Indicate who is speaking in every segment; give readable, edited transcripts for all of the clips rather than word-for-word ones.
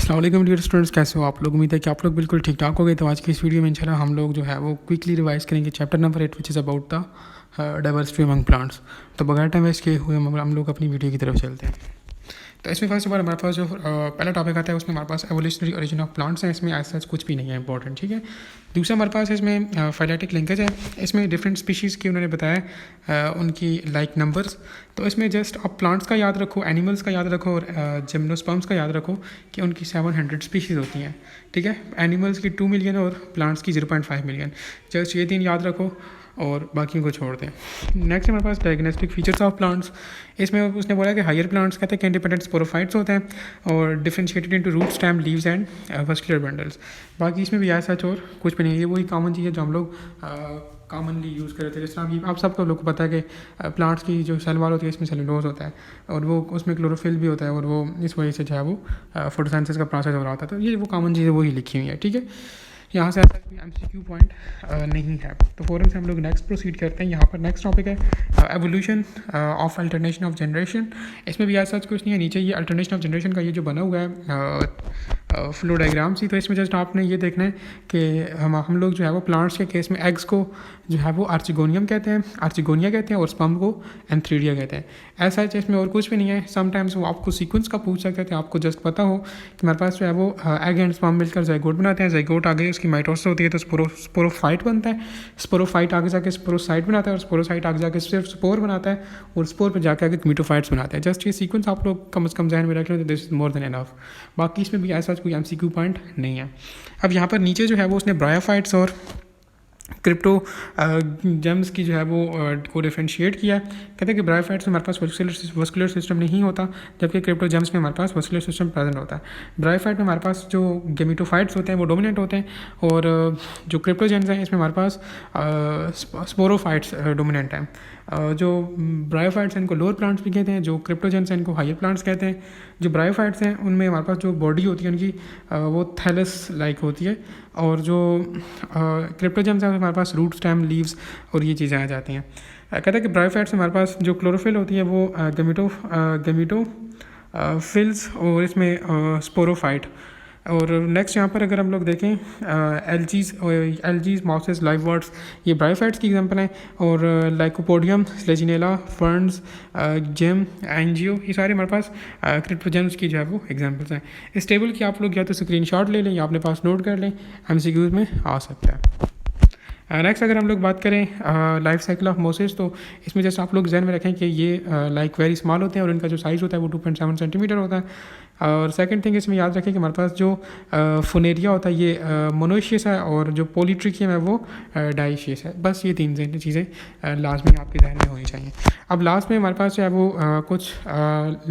Speaker 1: अस्सलाम वालेकुम dear students, कैसे हो आप लोग। उम्मीद है कि आप लोग बिल्कुल ठीक ठाक हो गए। तो आज की इस वीडियो में इंशाल्लाह हम लोग जो है वो क्विकली रिवाइज करेंगे chapter number 8 which is about the diversity among plants. तो बगैर टाइम वेस्ट किए हुए हम लोग अपनी वीडियो की तरफ चलते हैं। तो इसमें फर्स्ट ऑफ ऑल हमारे पास जो पहला टॉपिक आता है उसमें हमारे पास एवोल्यूशनरी ओरिजिन ऑफ प्लांट्स है। इसमें ऐसा कुछ भी नहीं है इंपॉर्टेंट, ठीक है। दूसरा हमारे पास इसमें फाइलेटिक लिंकेज है। इसमें डिफरेंट स्पीशीज़ की उन्होंने बताया उनकी लाइक नंबर्स। तो इसमें जस्ट आप प्लांट्स का याद रखो, एनिमल्स का याद रखो और जिम्नोस्पर्म्स का याद रखो कि उनकी 700 स्पीशीज़ होती हैं, ठीक है। एनिमल्स की 2 मिलियन और प्लांट्स की 0.5 मिलियन। जस्ट ये 3 याद रखो और बाकियों को छोड़ दें। नेक्स्ट हमारे पास डायग्नोस्टिक फीचर्स ऑफ प्लांट्स। इसमें उसने बोला कि हायर प्लांट्स कहते हैं कि इंडिपेंडेंट स्पोरोफाइट्स होते हैं और differentiated into root, stem, leaves and vascular bundles. बाकी इसमें भी ऐसा और कुछ भी नहीं है। ये वही कॉमन चीज़ है जो हम लोग कॉमनली यूज़ करते हैं। जिस तरह की आप सबको लोग को पता है कि प्लांट्स की जो सेल वाल होती है इसमें सेलुलोज होता है और वो उसमें क्लोरोफिल भी होता है और वो इस वजह से जो है वो फोटोसिंथेसिस का प्रोसेस हो रहा होता है। तो ये वो कॉमन चीज़ है, वही लिखी हुई है, ठीक है। यहाँ से ऐसा कोई MCQ पॉइंट नहीं है। तो फ़ौरन से हम लोग नेक्स्ट प्रोसीड करते हैं। यहाँ पर नेक्स्ट टॉपिक है evolution of alternation of generation. इसमें भी ऐसा कुछ नहीं है। नीचे ये अल्टरनेशन ऑफ जनरेशन का ये जो बना हुआ है फ्लो डायग्राम सी, तो इसमें जस्ट आपने ये देखना है कि हम लोग जो है वो प्लांट्स के केस में एग्स को जो है वो आर्चिगोनियम कहते हैं, आर्चिगोनिया कहते हैं और स्पर्म को एंथ्रीडिया कहते हैं। ऐसा है इसमें और कुछ भी नहीं है। समटाइम्स वो आपको सीक्वेंस का पूछ सकते थे, आपको जस्ट पता हो कि हमारे पास जो है वो एग एंड स्पर्म मिलकर ज़ाइगोट बनाते हैं। ज़ाइगोट आगे उसकी माइटोसिस होती है तो स्पोरोफाइट बनता है। स्पोरोफाइट आगे जाके स्पोरोसाइट बनाता है और स्पोरोसाइट आगे जाके सिर्फ स्पोर बनाता है और स्पोर पर जाके आगे मीटोफाइट्स बनाते हैं। जस्ट ये सीक्वेंस आप लोग कम से कम ज़हन में रख लें तो this is more than enough. बाकी इसमें भी ऐसा कोई MCQ पॉइंट नहीं है। अब यहाँ पर नीचे जो है वो उसने ब्रायोफाइट्स और क्रिप्टो जेम्स की जो है वो को डिफ्रेंशिएट किया। कहते हैं कि ब्रायोफाइट्स में हमारे पास वस्कुलर सिस्टम नहीं होता, जबकि क्रिप्टो जेम्स में हमारे पास वस्कुलर सिस्टम प्रेजेंट होता है। ब्रायोफाइट में हमारे पास जो गेमिटोफाइट्स होते हैं वो डोमिनेंट होते हैं और जो क्रिप्टो जेम्स हैं इसमें हमारे पास स्पोरोफाइट्स डोमिनेंट हैं। जो ब्रायोफाइट्स हैं इनको लोअर प्लांट्स भी कहते हैं, जो क्रिप्टोजेंस हैं इनको हायर प्लांट्स कहते हैं। जो ब्रायोफाइट्स हैं उनमें हमारे पास जो बॉडी होती है उनकी वो थैलस लाइक होती है और जो क्रिप्टोजेंस हैं हमारे पास रूट, स्टेम, लीव्स और ये चीज़ें आ जाती हैं। कहते हैं कि ब्रायोफाइट्स में हमारे पास जो क्लोरोफिल होती है वो गेमिटो फिल्स और इसमें स्पोरोफाइट। और नेक्स्ट यहाँ पर अगर हम लोग देखें एल्जीज, माउसेस, लाइव बर्ड्स, ये ब्रायोफाइट्स की एग्जांपल हैं। और लाइकोपोडियम, स्लेजिनेला, फर्न्स, जेम, एंजियो, ये सारे हमारे पास क्रिप्टोजेम्स की जो है वो एग्जांपल्स हैं। इस टेबल की आप लोग या तो स्क्रीनशॉट ले लें या अपने पास नोट कर लें, MCQs में आ सकता है। नेक्स्ट अगर हम लोग बात करें लाइफ साइकिल ऑफ मोसेस, तो इसमें जैसे आप लोग जहन में रखें कि ये लाइक वेरी स्मॉल होते हैं और इनका जो साइज़ होता है वो 2.7 सेंटीमीटर होता है। और सेकंड थिंग इसमें याद रखें कि हमारे पास जो फुनेरिया होता है ये मोनोशियस है और जो पॉलीट्रिकियम है वो डाइशियस है। बस ये 3 चीज़ें लास्ट में आपके जहन में होनी चाहिए। अब लास्ट में हमारे पास जो है वो कुछ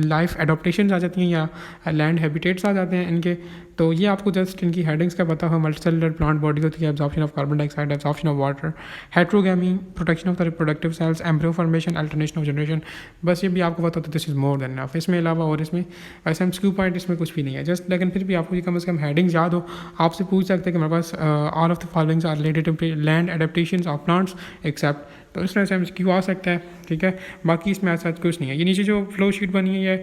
Speaker 1: लाइफ एडोप्टेशन आ जाती हैं या लैंड हैबिटेट्स आ जाते हैं इनके। तो ये आपको जस्ट इनकी हेडिंग्स का पता हो। मल्टीसेलुलर प्लांट बॉडी होती है, absorption of carbon dioxide, absorption of water, heterogamy, protection of the reproductive cells, embryo formation, alternation of generation. बस ये भी आपको पता होता है, this is more than enough. इसमें अलावा और इसमें MCQ पॉइंट इसमें कुछ भी नहीं है जस्ट, लेकिन फिर भी आपको ये कम से कम हेडिंग्स याद हो। आपसे पूछ सकते हैं कि हमारे पास all of the followings are related to land adaptations of plants except, तो इस तरह से MCQ आ सकता है, ठीक है। बाकी इसमें ऐसा कुछ नहीं है। ये नीचे जो फ्लो शीट बनी है ये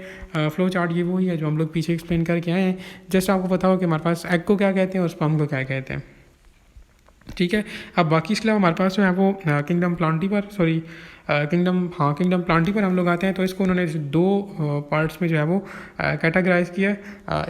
Speaker 1: फ्लो चार्ट ये वही है जो हम लोग पीछे एक्सप्लेन करके आए हैं। जस्ट आपको पता हो कि हमारे पास एग को क्या कहते हैं और स्पर्म को क्या कहते हैं, ठीक है। अब बाकी इसके अलावा हमारे पास जो है वो किंगडम प्लांटी पर हम लोग आते हैं। तो इसको उन्होंने 2 पार्ट्स में जो है वो कैटेगराइज किया है।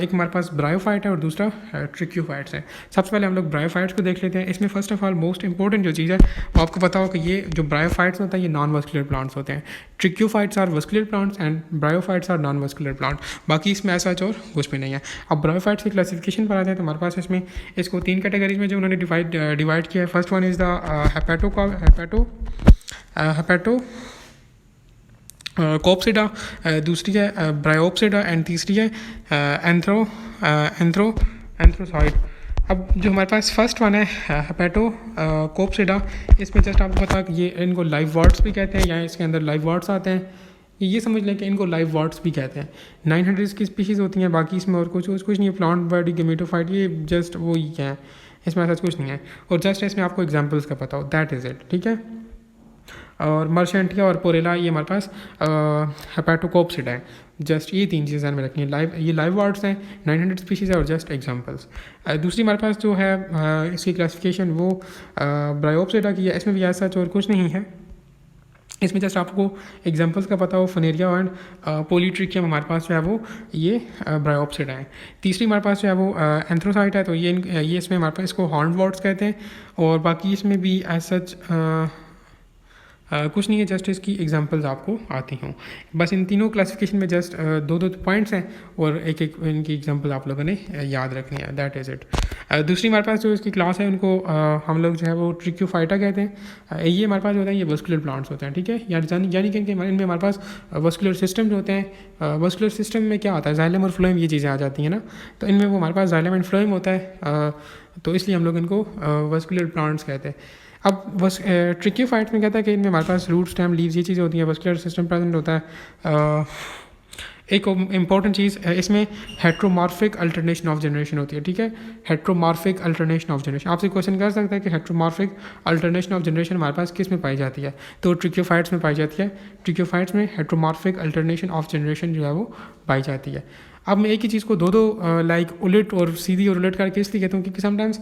Speaker 1: एक हमारे पास ब्रायोफाइट है और दूसरा ट्रिक्यूफाइट्स है। सबसे पहले हम लोग ब्रायोफाइट्स को देख लेते हैं। इसमें first of all most important जो चीज़ है वो आपको पता हो कि ये जो ब्रायोफाइट्स होता है ये नॉन वस्कुलर प्लांट्स होते हैं। Tracheophytes are vascular plants and bryophytes are non vascular plant. बाकी इसमें ऐसा और कुछ भी नहीं है। अब ब्रायोफाइट्स की क्लासिफिकेशन पर आते हैं तो हमारे पास इसमें इसको 3 कैटेगरीज में जो उन्होंने डिवाइड किया है। First one is the Hepaticopsida, दूसरी है ब्रायोप्सिडा एंड तीसरी है एंथ्रोसाइड। अब जो हमारे पास फर्स्ट वन है हेपेटो कोप्सिडा, इसमें जस्ट आपको पता कि ये इनको लाइव वर्ड्स भी कहते हैं या इसके अंदर लाइव वर्ड्स आते हैं। ये समझ लें कि इनको लाइव वर्ड्स भी कहते हैं। 900 की स्पीशीज़ होती हैं। बाकी इसमें और कुछ नहीं है। प्लांट बॉडी, गेमेटोफाइट, ये जस्ट वो ही है, इसमें ऐसा कुछ नहीं है। और जस्ट इसमें आपको एग्जाम्पल्स का पता हो, दैट इज़ इट, ठीक है। और मर्शेंटिया और पोरेला ये हमारे पास हेपेटोकोप्सिड है। जस्ट ये 3 चीज़ें ध्यान में रखनी है। ये लाइव वार्ड्स हैं, 900 स्पीशीज़ है और जस्ट एग्जांपल्स। दूसरी हमारे पास जो है इसकी क्लासिफिकेशन वो ब्रायोप्सिडा की है। इसमें भी ऐसा और कुछ नहीं है, इसमें जस्ट आपको एग्जांपल्स का पता हो। फनेरिया एंड पोलीट्रिकियम हमारे पास जो है वो ये ब्रायोप्सिडा है। तीसरी हमारे पास जो है वो एंथ्रोसाइट है, तो ये इसमें हमारे पास इसको हॉर्न वॉर्ड्स कहते हैं। और बाकी इसमें भी एज सच कुछ नहीं है, जस्ट इसकी एग्जांपल्स आपको आती हों। बस इन तीनों क्लासिफिकेशन में जस्ट दो पॉइंट्स हैं और एक इनकी एग्जांपल आप लोगों ने याद रखनी है, दैट इज़ इट। दूसरी हमारे पास जो इसकी क्लास है उनको हम लोग जो है वो ट्रिक्योफाइटा कहते हैं। ये हमारे पास होता है, ये वस्कुलर प्लांट्स होते हैं, ठीक है। यानी कि इनमें हमारे पास वस्कुलर सिस्टम जो होते हैं, वस्कुलर सिस्टम में क्या आता है, जाइलम और फ्लोएम ये चीज़ें आ जाती हैं ना, तो इनमें वो हमारे पास जाइलम एंड फ्लोएम होता है, तो इसलिए हम लोग इनको वस्कुलर प्लांट्स कहते हैं। अब बस ट्रिक्योफाइट्स में कहता है कि इनमें हमारे पास रूट स्टेम लीव्स ये चीज़ें होती हैं, वस्कुलर सिस्टम प्रेजेंट होता है। एक इम्पॉर्टेंट चीज़ इसमें हेट्रोमॉर्फिक अल्टरनेशन ऑफ जनरेशन होती है, ठीक है। हेट्रोमॉर्फिक अल्टरनेशन ऑफ जनरेशन, आपसे क्वेश्चन कर सकता है कि हेट्रोमॉर्फिक अल्टरनेशन ऑफ जनरेशन हमारे पास किस में पाई जाती है, तो ट्रिक्योफाइट्स में पाई जाती है। ट्रिक्योफाइट्स में हेट्रोमॉर्फिक अल्टरनेशन ऑफ जनरेशन जो है वो पाई जाती है। अब मैं एक ही चीज़ को दो लाइक उलट और सीधी और उलट करके इसलिए कहता हूँ क्योंकि समटाइम्स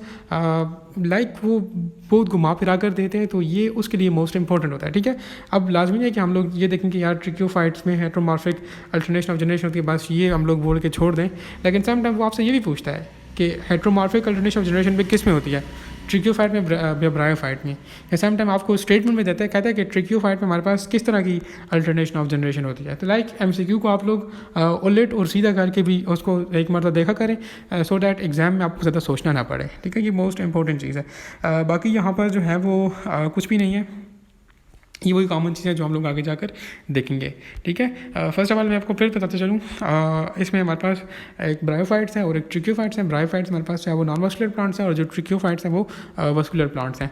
Speaker 1: लाइक वो बहुत घुमा फिरा कर देते हैं, तो ये उसके लिए मोस्ट इंपॉर्टेंट होता है, ठीक है। अब लाजमी है कि हम लोग ये देखें कि यार ट्रिक्योफाइट्स में हेट्रोमॉर्फिक अल्टरनेशन ऑफ जनरेशन होती है, बस ये हम लोग बोल के छोड़ दें। लेकिन समटाइम वो आपसे ये भी पूछता है कि हेट्रोमॉर्फिक अल्टरनेशन ऑफ जनरेशन में किस में होती है, ट्रिक्योफाइट में या ब्रायोफाइट में। या सम टाइम आपको स्टेटमेंट में देता है, कहता है कि ट्रिक्योफाइट में हमारे पास किस तरह की अल्टरनेशन ऑफ जनरेशन होती है। तो लाइक एमसीक्यू को आप लोग उलट और सीधा करके भी उसको एक मरतबा देखा करें, सो डैट एग्जाम में आपको ज़्यादा सोचना ना पड़े, ठीक है। ये मोस्ट इंपॉर्टेंट चीज़ है। बाकी यहाँ पर जो है वो कुछ भी नहीं है, ये वही कॉमन चीज़ है जो हम लोग आगे जाकर देखेंगे, ठीक है। फर्स्ट ऑफ ऑल मैं आपको फिर बताते चलूँ, इसमें हमारे पास एक ब्रायोफाइट्स हैं और एक ट्रिक्योफाइट्स हैं। ब्रायोफाइट्स हमारे पास चाहे वो नॉन वस्कुलर प्लांट्स हैं और जो ट्रिक्योफाइट्स हैं वो वस्कुलर प्लांट्स हैं।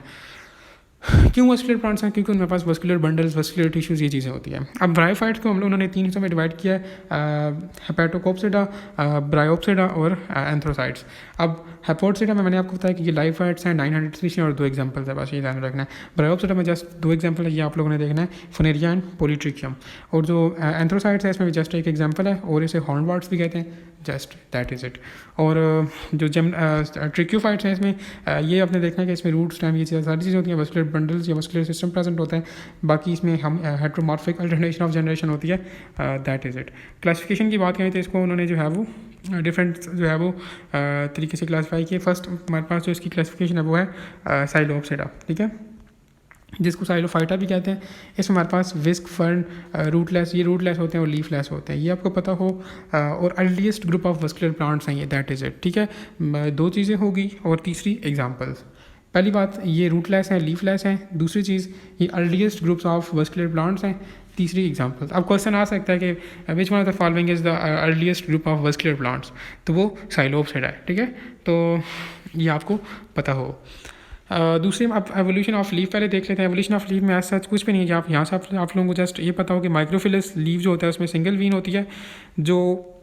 Speaker 1: क्यों वस्कुलर प्लांट्स हैं, क्योंकि उनके पास वस्कुलर बंडल्स, वस्कुलर टिश्यूज़ ये चीज़ें होती हैं। अब ब्रायोफाइट्स को हम लोगों ने 3 हिस्सों में डिवाइड किया है, हेपेटोकोप्सिडा, ब्रायोप्सिडा और एंथ्रोसाइट्स। अब हेपोप्सिडा में मैंने आपको बताया कि ये लाइव फाइट्स हैं, 900 स्पीशीज और 2 एग्जांपल्स है, बस ये ध्यान रखना है। ब्रायोप्सिडा में जस्ट 2 एग्जांपल है, ये आप लोगों ने देखना है, फनेरिया एंड पोलीट्रिकियम। और जो एंथ्रोसाइट्स है इसमें भी जस्ट एक एग्जांपल है और इसे हॉर्नवार्ड्स भी कहते हैं, जस्ट दैट इज़ इट। और जो ट्रिक्योफाइट्स हैं इसमें ये आपने देखना है कि इसमें रूट स्टेम ये चीज़ें सारी चीज़ें होती हैं, वस्कुलर बंडल्स या वस्कुलर सिस्टम प्रेजेंट होता है। बाकी इसमें हम हेट्रोमॉर्फिक अल्टरनेशन ऑफ जनरेशन होती है, दैट इज़ इट। क्लासिफिकेशन की बात करें तो इसको उन्होंने जो है वो डिफरेंट जो है वो तरीके से क्लासीफाई किए। फर्स्ट हमारे पास जो इसकी क्लासिफिकेशन है वो है साइलोप्सिडा, ठीक है, जिसको साइलोफाइटा भी कहते हैं। इसमें हमारे पास विस्क, फर्न, रूटलेस, ये रूटलेस होते हैं और लीफलेस होते हैं, ये आपको पता हो। और earliest group of vascular plants हैं ये, दैट इज़ इट, ठीक है। 2 चीज़ें होगी और तीसरी एग्जांपल्स। पहली बात ये रूटलेस हैं, लीफलेस हैं। दूसरी चीज़ ये earliest groups of vascular plants हैं। तीसरी एग्जांपल्स। अब क्वेश्चन आ सकता है कि which one of the following is the earliest group of vascular plants, तो वो साइलोप्सिडा है, ठीक है। तो ये आपको पता हो। दूसरे आप एवोल्यूशन ऑफ लीफ पहले देख लेते हैं। एवोल्यूशन ऑफ लीफ में ऐसा सच कुछ भी नहीं है कि आप यहाँ से आप लोगों को जस्ट ये पता हो कि माइक्रोफिलस लीव जो होता है उसमें सिंगल वीन होती है, जो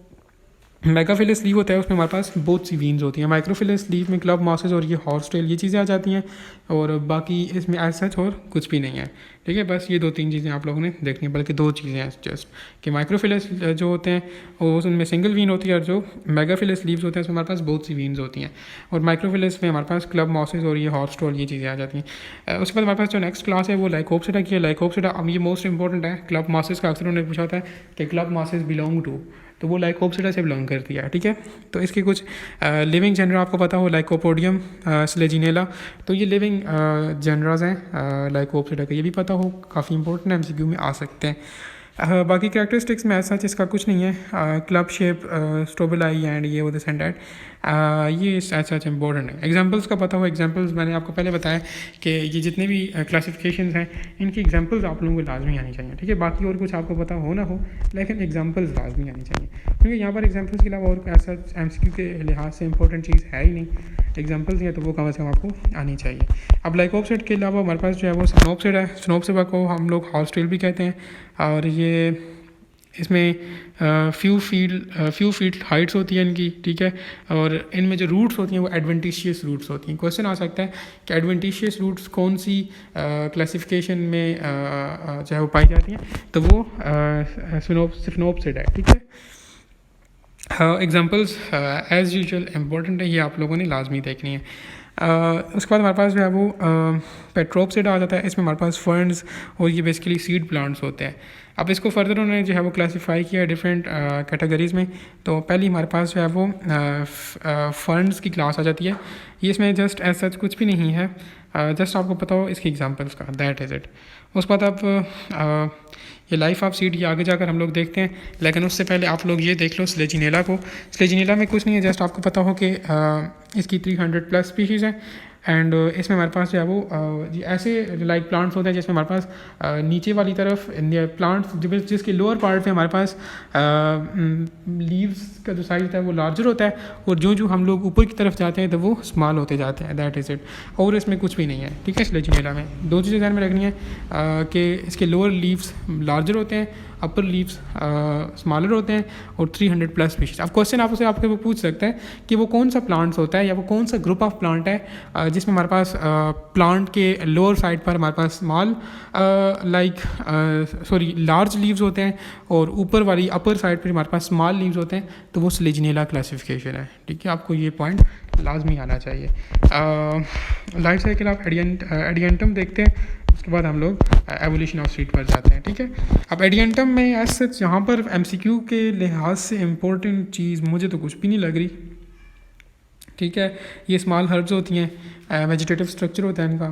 Speaker 1: मेगाफिलस लीव होता है उसमें हमारे पास बहुत सी वीन्स होती हैं। माइक्रोफिलस लीव में क्लब मॉसेस और ये हॉर्स टेल ये चीज़ें आ जाती हैं, और बाकी इसमें एज सच और कुछ भी नहीं है, ठीक है। बस ये 2-3 चीज़ें आप लोगों ने देखनी है, बल्कि 2 चीज़ें हैं जस्ट, कि माइक्रोफिलस जो होते हैं वो उनमें सिंगल वीन होती है, और जो मेगाफिलस लीव्स होते हैं उसमें हमारे पास बहुत सी वीन्स होती हैं। और माइक्रोफिलस में हमारे पास क्लब मॉसेस और ये हॉर्स टेल ये चीज़ें आ जाती हैं। उसके बाद हमारे पास जो नेक्स्ट क्लास है वो लाइकोप्सिडा की है। लाइकोप्सिडा अब ये मोस्ट इंपॉर्टेंट है। क्लब मॉसेस का अक्सर उन्होंने पूछा था कि क्लब मॉसेस बिलोंग टू, तो वो लाइकोप्सिडा से बिलोंग करती है, ठीक है। तो इसके कुछ लिविंग जनरा आपको पता हो, लाइकोपोडियम, स्लेजिनेला, तो ये लिविंग जनराज हैं लाइकोप्सिडा का, ये भी पता हो, काफ़ी इंपॉर्टेंट है, एमसीक्यू में आ सकते हैं। बाकी कैरेक्टरिस्टिक्स में ऐसा इसका कुछ नहीं है। क्लब शेप, स्टोबेलाई एंड ये वो दिस एंड दैट, ये ऐसा इंपॉर्टेंट है। एग्जांपल्स का पता हो, एग्जांपल्स मैंने आपको पहले बताया कि ये जितने भी क्लासिफिकेशंस हैं इनकी एग्जांपल्स आप लोगों को लाजमी आनी चाहिए, ठीक है। बाकी और कुछ आपको पता हो ना हो, लेकिन एग्जांपल्स लाजमी आनी चाहिए, क्योंकि यहाँ पर एग्जांपल्स के अलावा और ऐसा एमसीक्यू के लिहाज से इंपॉर्टेंट चीज़ है ही नहीं। एग्जांपल्स हैं तो वो कम से कम आपको आनी चाहिए। अब लाइकोप्सिडा के अलावा हमारे पास जो है वो स्नोप्सिडा है। स्नोप्सिडा को हम लोग हॉर्स टेल भी कहते हैं, और ये इसमें फ्यू फीट हाइट्स होती है इनकी, ठीक है, और इनमें जो रूट्स होती हैं वो एडवेंटिशियस रूट्स होती हैं। क्वेश्चन आ सकता है कि एडवेंटिशियस रूट्स कौन सी क्लासिफिकेशन में चाहे वो पाई जाती हैं, तो वो सिफनोप्सिड है, ठीक है। एग्जांपल्स एज यूजुअल इम्पोर्टेंट है, ये आप लोगों ने लाजमी देखनी है। उसके बाद हमारे पास जो है वो पेट्रोप्सिड आ जाता है। इसमें हमारे पास फर्न्स और ये बेसिकली सीड प्लांट्स होते हैं। अब इसको फर्दर उन्होंने जो है वो क्लासीफाई किया है डिफरेंट कैटेगरीज़ में। तो पहली हमारे पास जो है वो फर्न्स की क्लास आ जाती है। ये इसमें जस्ट एज सच कुछ भी नहीं है, जस्ट आपको पता हो इसकी एग्जांपल्स का, दैट इज़ इट। उसके बाद आप ये लाइफ ऑफ सीड ये आगे जाकर हम लोग देखते हैं, लेकिन उससे पहले आप लोग ये देख लो स्लेजिनेला को। स्लेजिनेला में कुछ नहीं है, जस्ट आपको पता हो कि इसकी 300+ स्पीशीज़ हैं। एंड इसमें हमारे पास जो है वो ऐसे लाइक प्लांट्स होते हैं जिसमें हमारे पास नीचे वाली तरफ प्लांट्स जिसके लोअर पार्ट में हमारे पास लीव्स का जो साइज होता है वो लार्जर होता है, और जो हम लोग ऊपर की तरफ जाते हैं तो वो स्मॉल होते जाते हैं, दैट इज़ इट। और इसमें कुछ भी नहीं है, ठीक है। स्लेजिनेला में दो चीज़ें ध्यान में रखनी है कि इसके लोअर लीव्स लार्जर होते हैं, अपर लीव्स स्मॉलर होते हैं, और 300+ स्पीशीज। अब क्वेश्चन आपसे आपके वो पूछ सकते हैं कि वो कौन सा प्लांट्स होता है या वो कौन सा ग्रुप ऑफ प्लांट है जिसमें हमारे पास प्लांट के लोअर साइड पर हमारे पास स्मॉल लार्ज लीव्स होते हैं, और ऊपर वाली अपर साइड पर हमारे पास स्मॉल लीव्स होते हैं, तो वो स्लेजिनेला क्लासिफिकेशन है, ठीक है। आपको ये पॉइंट लाजमी आना चाहिए। लाइफ साइकिल ऑफ एडियंटम देखते हैं, उसके बाद हम लोग एवोल्यूशन ऑफ सीड पर जाते हैं, ठीक है। अब एडियंटम में एज सच यहाँ पर MCQ के लिहाज से इम्पोर्टेंट चीज़ मुझे तो कुछ भी नहीं लग रही, ठीक है। ये स्मॉल हर्ब्स होती हैं, वेजिटेटिव स्ट्रक्चर होता है इनका,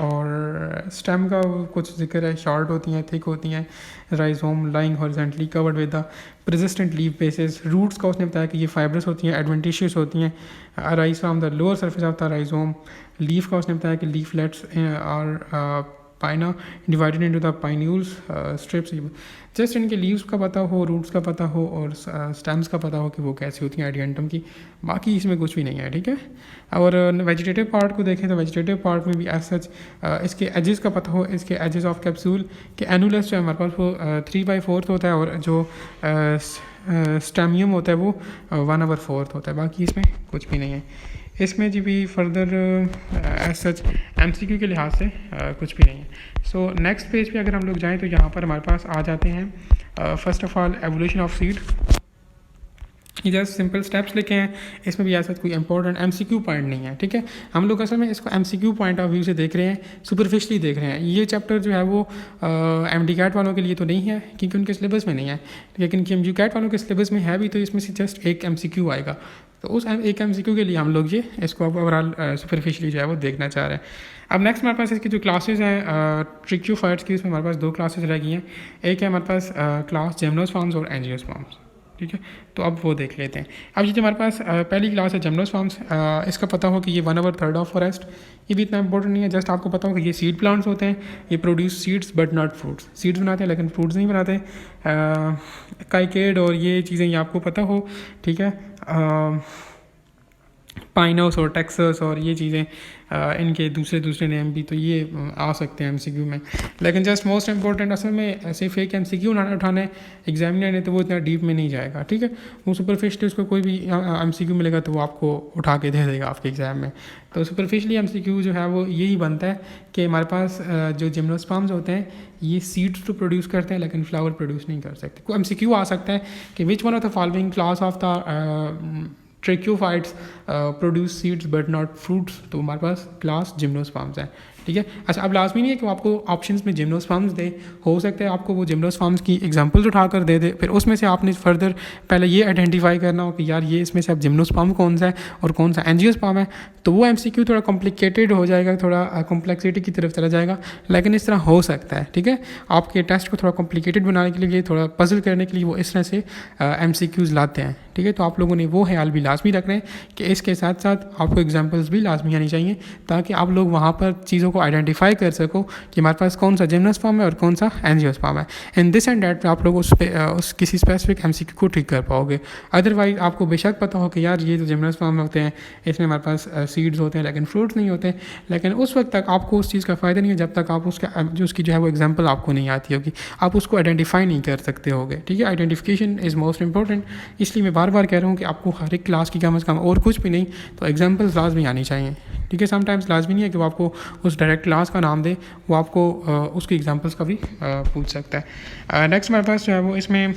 Speaker 1: और स्टेम का कुछ जिक्र है, शॉर्ट होती हैं, थिक होती हैं, rhizome lying horizontally covered with the persistent leaf bases. Roots का उसने बताया कि ये फाइब्रस होती हैं, एडवेंटिशियस होती हैं, arise from the lower surface of the rhizome. Leaf का उसने बताया कि leaflets are pinna divided into the pinnules strips. Just इनके लीव्स का पता हो, रूट्स का पता हो, और स्टेम्स का पता हो कि वो कैसी होती हैं एडियंटम की, बाकी इसमें कुछ भी नहीं है, ठीक है। और वेजिटेटिव पार्ट को देखें तो वेजिटेटिव पार्ट में भी एज सच इसके एजेस का पता हो, इसके एजेस ऑफ कैप्सूल के एनुलस जो है हमारे पास वो 3/4 होता है, और जो स्टेमियम होता है वो 1/4 होता है, बाकी इसमें कुछ भी नहीं है। इसमें जी भी फर्दर एज सच MCQ के लिहाज से कुछ भी नहीं है। सो नेक्स्ट पेज पे अगर हम लोग जाएं तो यहाँ पर हमारे पास आ जाते हैं first of all evolution of seed. ये जस्ट सिंपल स्टेप्स लिखे हैं, इसमें भी ऐसा कोई इंपॉर्टेंट MCQ पॉइंट नहीं है, ठीक है। हम लोग असल में इसको MCQ पॉइंट ऑफ व्यू से देख रहे हैं, सुपरफिशली देख रहे हैं। ये चैप्टर जो है वो MD-CAT वालों के लिए तो नहीं है क्योंकि उनके सिलेबस में नहीं है, लेकिन MG-CAT वालों के सिलेबस में है भी, तो इसमें से जस्ट एक MCQ आएगा। तो उस एक MCQ के लिए हम लोग ये इसको ओवरऑल सुपरफिशली जो है वो देखना चाह रहे हैं। अब नेक्स्ट हमारे पास इसकी जो क्लासेस हैं ट्रिक्योफाइट्स की, उसमें हमारे पास 2 क्लासेस रह गई हैं। एक है हमारे पास क्लास जिम्नोस्पर्म्स और एंजियोस्पर्म्स, ठीक है। तो अब वो देख लेते हैं। अब ये जो हमारे पास पहली क्लास है जिम्नोस्पर्म्स, इसका पता हो कि ये 1/3 ऑफ फॉरेस्ट। ये भी इतना इंपॉर्टेंट नहीं है, जस्ट आपको पता हो कि ये सीड प्लांट्स होते हैं, ये produce seeds but not fruits. Seeds बनाते हैं लेकिन फ्रूट्स नहीं बनाते। काइकेड और ये चीज़ें ये आपको पता हो, ठीक है। पाइनोस और टेक्सस और ये चीज़ें इनके दूसरे नेम भी तो ये आ सकते हैं MCQ में, लेकिन जस्ट मोस्ट इंपॉर्टेंट असल में सिर्फ एक MCQ उठाने एग्जामिनर ने तो वो इतना डीप में नहीं जाएगा, ठीक है। वो सुपरफिशली उसको कोई भी MCQ मिलेगा तो वो आपको उठा के दे देगा आपके एग्ज़ाम में। तो सुपरफिशली MCQ जो है वो यही बनता है कि हमारे पास जो जिम्नोस्पर्म्स होते हैं ये सीड्स तो प्रोड्यूस करते हैं लेकिन फ्लावर प्रोड्यूस नहीं कर सकते। कोई MCQ आ सकता है कि which one of the following class of the ट्रेक्योफाइट्स produce seeds but not fruits, तो हमारे पास क्लास जिम्नोस्पर्म्स है, ठीक है। अच्छा, अब लाजमी नहीं है कि वो आपको ऑप्शंस में जिम्नोस्पर्म्स दे, हो सकता है आपको वो जिम्नोस्पर्म्स की एग्जांपल्स उठा कर दे दे, फिर उसमें से आपने फर्दर पहले ये आइडेंटिफाई करना हो कि यार ये इसमें से अब जिम्नोस्पर्म कौन सा है और कौन सा एंजियोस्पर्म है। तो वो MCQ थोड़ा कॉम्प्लिकेटेड हो जाएगा, थोड़ा कॉम्प्लेक्सिटी की तरफ चला जाएगा, लेकिन इस तरह हो सकता है, ठीक है। आपके टेस्ट को थोड़ा कॉम्प्लिकेटेड बनाने के लिए, थोड़ा पजल करने के लिए वो इस तरह से MCQs लाते हैं, ठीक है। तो आप लोगों ने वो ख्याल भी लाजमी रखना है कि इसके साथ साथ आपको एग्जाम्पल्स भी लाजमी आनी चाहिए ताकि आप लोग वहाँ पर चीज़ों चीज़ों को आइडेंटिफाई कर सको कि हमारे पास कौन सा जिम्नोस्पर्म है और कौन सा एंजियोस्पर्म है। इन दिस एंड डैट आप लोग उस किसी स्पेसिफिक एमसीक्यू को ठीक कर पाओगे। अदरवाइज आपको बेशक पता हो कि यार ये जो जिम्नोस्पर्म होते हैं इसमें हमारे पास सीड्स होते हैं लेकिन फ्रूट्स नहीं होते, लेकिन उस वक्त तक आपको उस चीज़ का फ़ायदा नहीं है जब तक आप उसकी जो है वो एग्जाम्पल आपको नहीं आती होगी, आप उसको आइडेंटिफाई नहीं कर सकते होगे। ठीक है, आइडेंटिफिकेशन इज़ मोस्ट इंपॉर्टेंट। इसलिए मैं बार बार कह रहा हूँ कि आपको हर एक क्लास की कम अज़ कम और कुछ भी नहीं तो एग्जाम्पल्स लाजमी आनी चाहिए। ठीक है, समटाइम्स लाजमी नहीं है कि वो आपको उस डायरेक्ट क्लास का नाम दे, वो आपको उसकी एग्जाम्पल्स का भी पूछ सकता है। नेक्स्ट हमारे पास जो है वो इसमें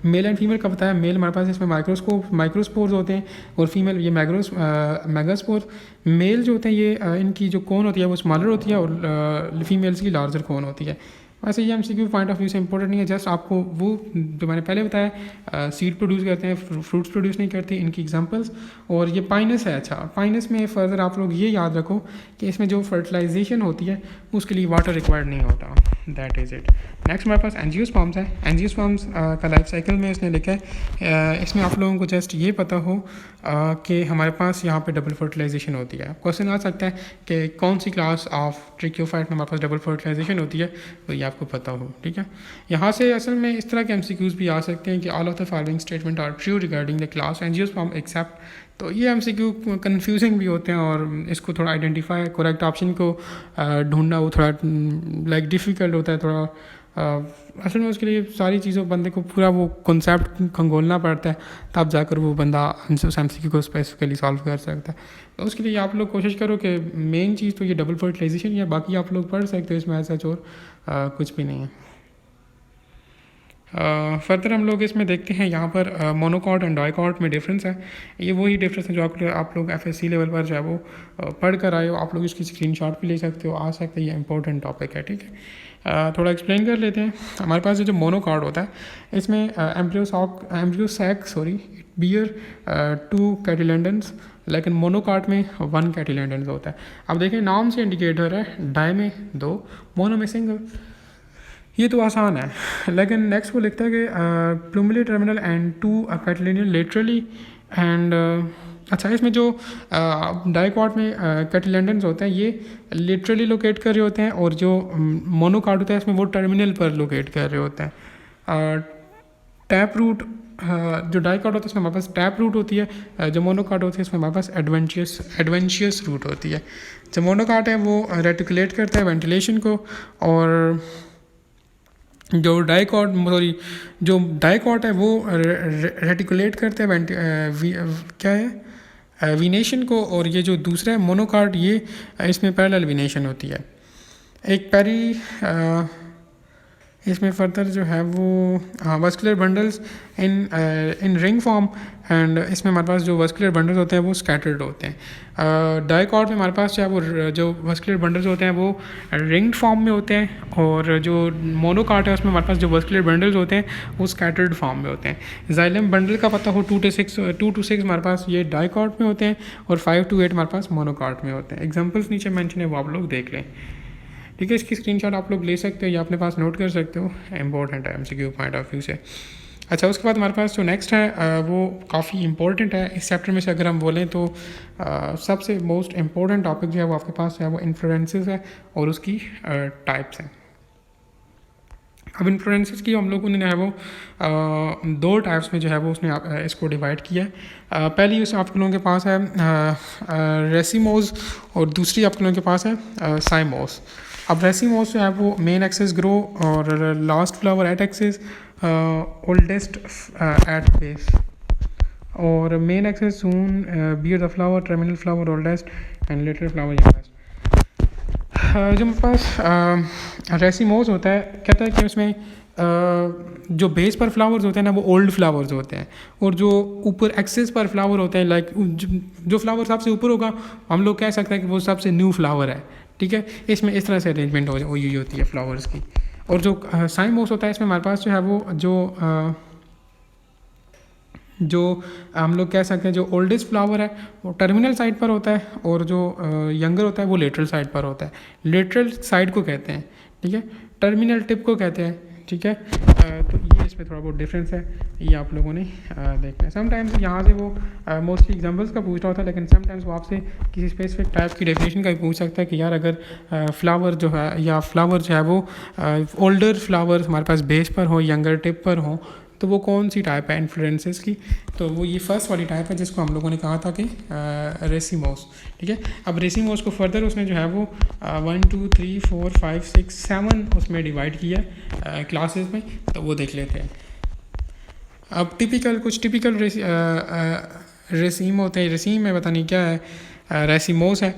Speaker 1: मेल एंड फीमेल का बताया। मेल हमारे पास इसमें माइक्रोस्पोर्स होते हैं और फीमेल ये मेगास्पोर। मेल जो होते हैं ये इनकी जो कोन होती है वो स्मॉलर होती है और फीमेल्स की लार्जर कोन होती है। वैसे ये एमसीक्यू पॉइंट ऑफ व्यू से इंपॉर्टेंट नहीं है, जस्ट आपको वो जो मैंने पहले बताया सीड प्रोड्यूस करते हैं, फ्रूट्स प्रोड्यूस नहीं करते, इनकी एग्जांपल्स। और ये पाइनस है। अच्छा, पाइनस में फर्दर आप लोग ये याद रखो कि इसमें जो फर्टिलाइजेशन होती है उसके लिए वाटर रिक्वायर्ड नहीं होता। That is it. नेक्स्ट हमारे पास एंजियोस्पर्म्स है। एंजियोस्पर्म्स का लाइफ साइकिल में इसने लिखा है, इसमें आप लोगों को जस्ट ये पता हो कि हमारे पास यहाँ पे डबल फर्टिलाइजेशन होती है। क्वेश्चन आ सकता है कि कौन सी क्लास ऑफ ट्रिक्योफाइट में हमारे पास डबल फर्टिलाइजेशन होती है, तो ये आपको पता हो। ठीक है, यहाँ से असल में इस तरह के एमसीक्यूज भी आ सकते हैं कि all of the following statement are true regarding the class angiosperm except. तो ये एमसीक्यू कंफ्यूजिंग भी होते हैं और इसको थोड़ा आइडेंटिफाई करेक्ट ऑप्शन को ढूंढना वो थोड़ा लाइक डिफ़िकल्ट होता है थोड़ा। असल में उसके लिए सारी चीज़ों बंदे को पूरा वो कॉन्सेप्ट खंगोलना पड़ता है, तब जाकर वो बंदा उस एमसीक्यू को स्पेसिफिकली सॉल्व कर सकता है। तो उसके लिए आप लोग कोशिश करो कि मेन चीज़ तो ये डबल फर्टिलाइजेशन या बाकी आप लोग पढ़ सकते हो, इसमें ऐसा और कुछ भी नहीं है। फर्दर हम लोग इसमें देखते हैं यहाँ पर मोनोकॉट एंड डाइकॉट में डिफरेंस है। ये वही डिफरेंस है जो आप लोग एफएससी लेवल पर जो है वो पढ़ कर आए हो। आप लोग इसकी स्क्रीनशॉट भी ले सकते हो, आ सकते हैं, ये इंपॉर्टेंट टॉपिक है। ठीक है, थोड़ा एक्सप्लेन कर लेते हैं। हमारे पास जो मोनोकॉट होता है इसमें एम्ब्रियोसैक बियर 2 कैटिलेंडन्स, लेकिन मोनोकॉट में 1 कैटिलेंडन्स होता है। अब देखें नाम से इंडिकेटर है, डाई में 2, मोनो में सिंगल। ये तो आसान है, लेकिन नेक्स्ट वो लिखता है कि प्लूमली टर्मिनल एंड 2 कैटिलेंडन लेटरली एंड अच्छा, इसमें जो डाइकॉट में कैटिलेंडन्स होते हैं ये लिटरली लोकेट कर रहे होते हैं और जो मोनोकॉट होता है इसमें वो टर्मिनल पर लोकेट कर रहे होते हैं। टैप रूट जो डाइकॉट होता है इसमें हमारे पास टैप रूट होती है, जो मोनोकॉट होती है इसमें हमारे पास एडवेंशियस रूट होती है। जो मोनोकॉट है वो रेटिकुलेट करता है वेंटिलेशन को, और जो डाइकॉट है वो रेटिकुलेट करते हैं क्या है वीनेशन को, और ये जो दूसरा है मोनोकॉट ये इसमें पैरेलल वीनेशन होती है। एक इसमें फर्दर जो है वो vascular bundles in ring form, and इसमें हमारे पास जो वस्कुलर बंडल्स होते हैं वो स्कैटर्ड होते हैं। डाइकॉट में हमारे पास जो है वो जो वस्कुलर बंडल्स होते हैं वो रिंग्ड फॉर्म में होते हैं, और जो मोनोकॉट है उसमें हमारे पास जो वस्कुलर बंडल्स होते हैं वो स्कैटर्ड फॉर्म में होते हैं। जाइलम बंडल का पता हो 2 to 6 हमारे पास ये डाइकॉट में होते हैं, और 5 to 8 हमारे पास मोनोकॉट में होते हैं। एग्जाम्पल्स नीचे मेंशन है वो आप लोग देख लें। ठीक है, इसकी स्क्रीनशॉट आप लोग ले सकते हो या अपने पास नोट कर सकते हो, इंपॉर्टेंट है एमसीक्यू पॉइंट ऑफ व्यू से। अच्छा, उसके बाद हमारे पास जो नेक्स्ट है वो काफ़ी इंपॉर्टेंट है इस चैप्टर में से अगर हम बोलें तो सबसे मोस्ट इम्पॉर्टेंट टॉपिक जो है वो आपके पास है वो इन्फ्लुएंसेस है और उसकी टाइप्स हैं। अब इन्फ्लुएंसेस की हम लोगों ने है वो 2 टाइप्स में जो है वो उसने इसको डिवाइड किया है। पहली उस आप लोगों के पास है रेसिमोस, और दूसरी आप लोगों के पास है साइमोस। अब रेसिमोस जो है वो मेन एक्सिस ग्रो और last flower at axis, oldest at base, और main axis soon bear the flower, terminal flower oldest and later flower youngest. जो मेरे पास रेसिमोस होता है, कहता है कि उसमें जो बेस पर फ्लावर्स होते हैं ना वो ओल्ड फ्लावर्स होते हैं, और जो ऊपर एक्सेस पर फ्लावर होते हैं लाइक जो फ्लावर सबसे ऊपर होगा हम लोग कह सकते हैं कि वो सबसे न्यू फ्लावर है। ठीक है, इसमें इस तरह से अरेंजमेंट हुई होती है फ्लावर्स की। और जो साइमोस होता है इसमें हमारे पास जो है वो जो हम लोग कह सकते हैं जो ओल्डेस्ट फ्लावर है वो टर्मिनल साइड पर होता है, और जो यंगर होता है वो लेटरल साइड पर होता है। लेटरल साइड को कहते हैं, ठीक है, टर्मिनल टिप को कहते हैं, ठीक है। तो ये इसमें थोड़ा बहुत डिफरेंस है, ये आप लोगों ने देखना है। समटाइम्स यहाँ से वो मोस्टली एग्जांपल्स का पूछ रहा होता है, लेकिन समटाइम्स वो आपसे किसी स्पेसिफिक टाइप की डेफिनेशन का भी पूछ सकता है कि यार अगर फ्लावर जो है या फ्लावर जो है वो ओल्डर फ्लावर्स हमारे पास बेस पर हो, यंगर टिप पर हो, तो वो कौन सी टाइप है इन्फ्लोरेंसेस की। तो वो ये फर्स्ट वाली टाइप है जिसको हम लोगों ने कहा था कि रेसिमोस, ठीक है। अब रेसिमोस को फर्दर उसने जो है वो 1 2 3 4 5 6 7 उसमें डिवाइड किया क्लासेस में, तो वो देख लेते हैं। अब कुछ टिपिकल रेसीम होते हैं, रेसीम में पता नहीं क्या है, रेसिमोस है।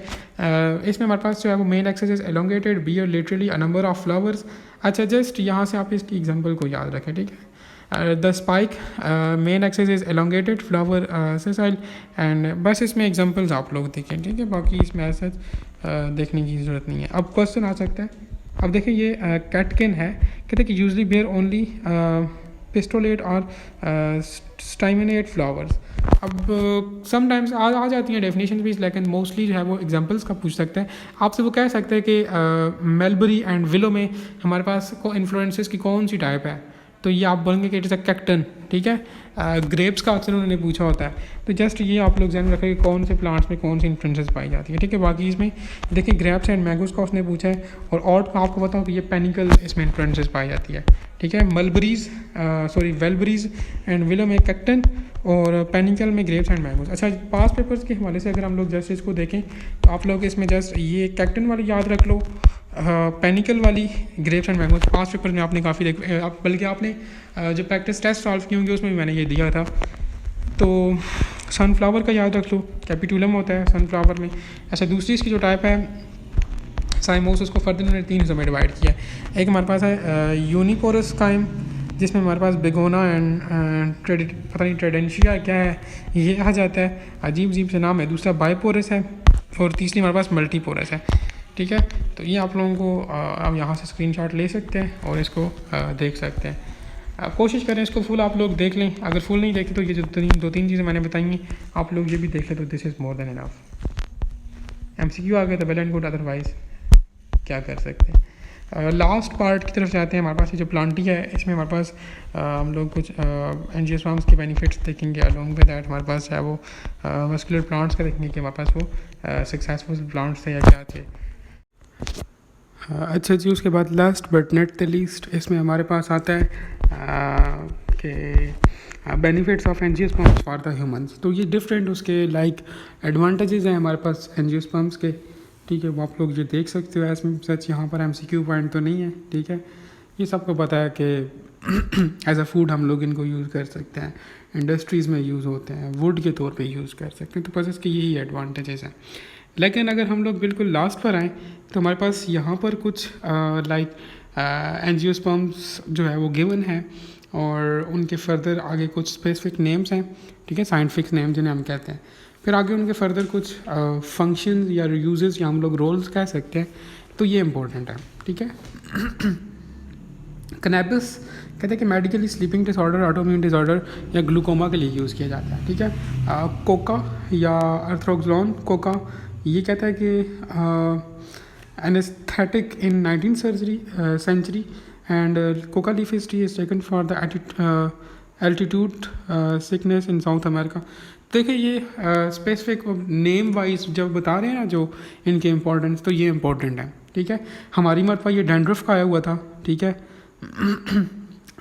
Speaker 1: इसमें हमारे पास जो है वो main axis is elongated bear literally a number of flowers. अच्छा, जस्ट यहाँ से आप इसकी एग्जांपल को याद रखें, ठीक है। The spike main axis is elongated flower sessile and बस इसमें एग्जांपल्स आप लोग देखें, ठीक है। बाकी इसमें ऐसा देखने की ज़रूरत नहीं है। अब क्वेश्चन आ सकता है, अब देखें ये कैटकिन है, कहते हैं कि यूजली बेयर ओनली पिस्टोलेट और स्टाइमिनेट फ्लावर्स। अब समटाइम्स आ जाती हैं डेफिनेशन भी, लेकिन मोस्टली जो है वो एग्जांपल्स का पूछ सकते हैं आपसे। वो कह सकते हैं कि मेलबरी एंड विलो में हमारे पास को इन्फ्लुएंसेस की कौन सी टाइप है, तो ये आप बोलेंगे कि इट इज़ अ कैक्टन, ठीक है। ग्रेप्स का अक्सर उन्होंने पूछा होता है, तो जस्ट ये आप लोग ध्यान रखें कि कौन से प्लांट्स में कौन सी इन्फ्लुएंसेस पाई जाती है, ठीक है। बाकी इसमें देखिए ग्रेप्स एंड मैंगोज का उसने पूछा है, और का आपको बताऊँ कि ये पेनिकल इसमें इन्फ्लुएंसेस पाई जाती है, ठीक है। वेलबरीज एंड विलो में कैक्टन और पेनिकल में ग्रेप्स एंड मैंगोज। अच्छा, पास पेपर्स के हवाले से अगर हम लोग जस्ट इसको देखें तो आप लोग इसमें जस्ट ये कैक्टन वाली याद रख लो, पेनिकल वाली, grapes and mangoes. Pass paper में आपने काफ़ी बल्कि आपने जो प्रैक्टिस टेस्ट सॉल्व किए होंगे उसमें भी मैंने ये दिया था। तो सनफ्लावर का याद रख लो, कैपिटुलम होता है सनफ्लावर में। अच्छा, दूसरी इसकी जो टाइप है साइमोस, उसको फर्दर उन्होंने 3 हिस्सों में डिवाइड किया है। एक हमारे पास है यूनिपोरस काइम, जिसमें हमारे पास बेगोना एंड पता नहीं ट्रेडेंशिया क्या है ये आ जाता है, अजीब से नाम है। दूसरा बाइपोरस है, और तीसरी हमारे पास मल्टीपोरस है, ठीक है। तो ये आप लोगों को आप यहाँ से स्क्रीनशॉट ले सकते हैं और इसको देख सकते हैं। कोशिश करें इसको फुल आप लोग देख लें, अगर फुल नहीं देखते तो ये जो दो तीन चीज़ें मैंने बताई हैं आप लोग ये भी देख लें, तो this is more than enough. MCQ आ गया तो वेल एंड गुड, अदरवाइज क्या कर सकते हैं। लास्ट पार्ट की तरफ जाते हैं। हमारे पास ये जो प्लांटी है, इसमें हमारे पास हम लोग कुछ एंजियोस्पर्म्स के बेनिफिट्स देखेंगे। अलोंग विद दैट हमारे पास है वो मस्कुलर प्लांट्स का देखेंगे कि हमारे पास वो सक्सेसफुल प्लांट्स थे या क्या थे। अच्छा जी, उसके बाद last but not the least इसमें हमारे पास आता है कि benefits of angiosperms for the humans. तो ये डिफरेंट उसके लाइक एडवांटेजेस हैं हमारे पास एंजियोस्पर्म्स के, ठीक है। वो आप लोग ये देख सकते हो। ऐसे सच यहाँ पर MCQ पॉइंट तो नहीं है, ठीक है। ये सबको पता है कि एज अ फूड हम लोग इनको यूज़ कर सकते हैं, इंडस्ट्रीज़ में यूज़ होते हैं, वुड के तौर पे यूज़ कर सकते हैं, तो बस इसके यही एडवांटेजेस हैं। लेकिन अगर हम लोग बिल्कुल लास्ट पर आएँ तो हमारे पास यहाँ पर कुछ लाइक एंजियोस्पर्म्स जो है वो गिवन है, और उनके फर्दर आगे कुछ स्पेसिफिक नेम्स हैं, ठीक है, साइंटिफिक नेम जिन्हें हम कहते हैं। फिर आगे उनके फर्दर कुछ फंक्शन या यूजेस या हम लोग रोल्स कह सकते हैं, तो ये इम्पोर्टेंट है, ठीक है। कैनबिस कहते हैं कि medically sleeping disorder, autoimmune disorder या ग्लूकोमा के लिए यूज़ किया जाता है, ठीक है। कोका या अर्थ्रोक्सलॉन कोका ये कहता है कि anaesthetic in 19th century and Coca leaf tree is taken for the altitude sickness in south America. देखिए ये स्पेसिफिक नेम वाइज जब बता रहे हैं ना जो इनके इम्पोर्टेंस, तो ये इम्पोर्टेंट है, ठीक है। हमारी मरतबा ये डैंड्रफ का आया हुआ था, ठीक है।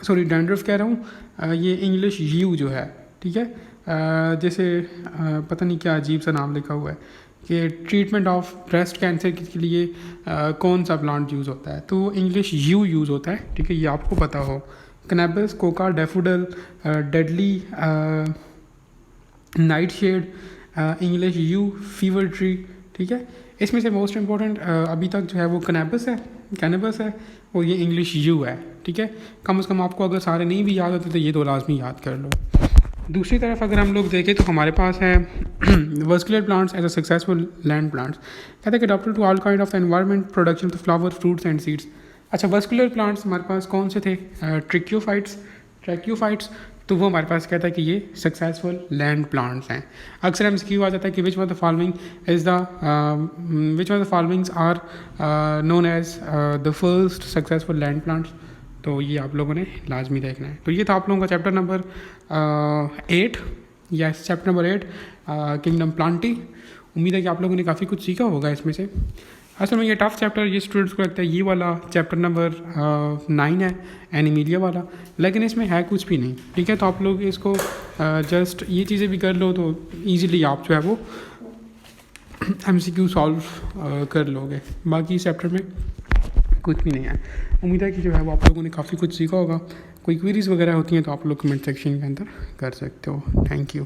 Speaker 1: सॉरी डैंड्रफ कह रहा हूँ, ये इंग्लिश यू जो है, ठीक है। जैसे पता नहीं क्या अजीब सा नाम लिखा हुआ है कि ट्रीटमेंट ऑफ ब्रेस्ट कैंसर के लिए कौन सा प्लांट यूज़ होता है, तो इंग्लिश यू यूज़ होता है, ठीक है, ये आपको पता हो। Cannabis, coca, daffodil, deadly nightshade, English yew, fever tree, ठीक है। इसमें से मोस्ट इम्पॉर्टेंट अभी तक जो है वो कैनबिस है और ये इंग्लिश यू है, ठीक है। कम से कम आपको अगर सारे नहीं भी याद होते तो ये दो लाजमी याद कर लो। दूसरी तरफ अगर हम लोग देखें तो हमारे पास है vascular plants as a successful land plants. कहते हैं कि adopted to all kind of environment production of flower, fruits and seeds. अच्छा, वर्सकुलर प्लांट्स हमारे पास कौन से थे? ट्रैक्योफाइट्स, तो वो हमारे पास कहता है कि ये सक्सेसफुल लैंड प्लांट्स हैं। अक्सर MCQ आ जाता है कि which of the followings are known as the first successful land plants. तो ये आप लोगों ने लाजमी देखना है। तो ये था आप लोगों का chapter number 8, yes chapter number 8 kingdom Plantae. उम्मीद है कि आप लोगों ने काफ़ी कुछ सीखा होगा इसमें से। असल में ये टफ चैप्टर ये स्टूडेंट्स को लगता है ये वाला चैप्टर नंबर 9 है एनिमिलिया वाला, लेकिन इसमें है कुछ भी नहीं, ठीक है। तो आप लोग इसको जस्ट ये चीज़ें भी कर लो तो ईज़िली आप जो है वो MCQ सॉल्व कर लोगे। बाकी इस चैप्टर में कुछ भी नहीं है। उम्मीद है कि जो है वो आप लोगों ने काफ़ी कुछ सीखा होगा। कोई क्वेरीज़ वगैरह होती हैं तो आप लोग कमेंट सेक्शन के अंदर कर सकते हो। Thank you.